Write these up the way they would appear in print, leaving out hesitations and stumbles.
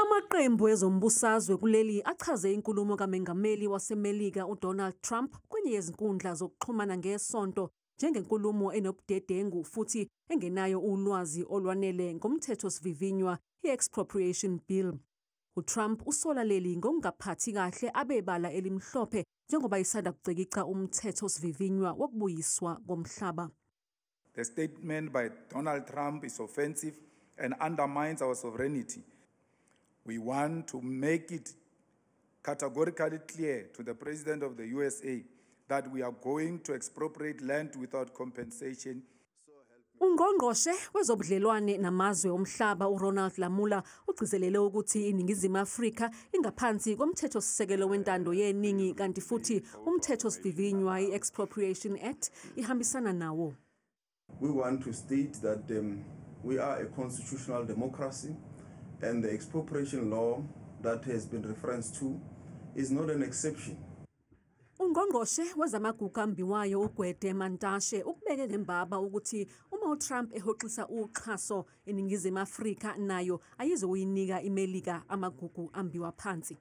Amaqembu ezombusazwe kuleli achaze inkulumo kaMengameli waseMelika uDonald Trump kwenye yezinkundla zokuxhumana ngeSonto njengenkulumo enobudedengu futhi engenayo ulwazi olwanele ngomthethosivivinywa i-expropriation bill. UTrump usola leli ngokungaphathi kahle abebala elimhlophe njengoba isanda kucekica umthethosivivinywa wokubuyiswa komhlaba. The statement by Donald Trump is offensive and undermines our sovereignty. We want to make it categorically clear to the President of the USA that we are going to expropriate land without compensation. Ungqongqoshe wezobudlelwane namazwe omhlaba uRonald Lamola ugcizelele ukuthi iNingizimu Afrika ingaphansi komthethosisekelo wentando yeningi kanti futhi umthethosivivinywa i-Expropriation Act ihambisana nawo. We want to state that we are a constitutional democracy and the expropriation law that has been referenced to is not an exception. Ungqongqoshe wezamagugu ambiwayo uGwede Mantashe ukubeke ngembaba ukuthi uma uTrump ehoxisa uxhaso eNingizimu Afrika nayo ayizoyinika iMelika amagugu ambiwa phansi.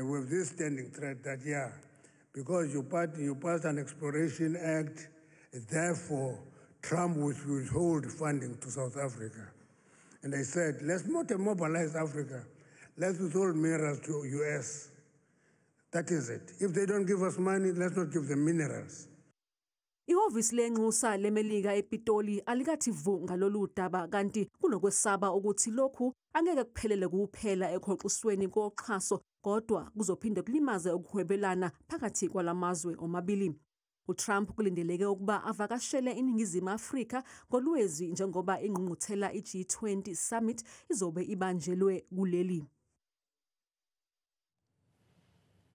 With this standing threat that because you passed an Exploration Act, therefore Trump will withhold funding to South Africa. And they said, let's not mobilize Africa. Let's withhold minerals to US. That is it. If they don't give us money, let's not give them minerals. Ihhovisi lenxusa leMelika ePitoli alikathi vu ngalolu daba kanti kunokwesaba ukuthi lokhu angeke kuphelele kuphela ekhoxisweni koxhaso kodwa kuzophinde kulimaze ukuhwebelana phakathi kwalamazwe omabili. uTrump kulindeleke ukuba avakashele iNingizimu Afrika ngolwezi njengoba ingqungquthela iG20 Summit izobe ibanjelwe kuleli.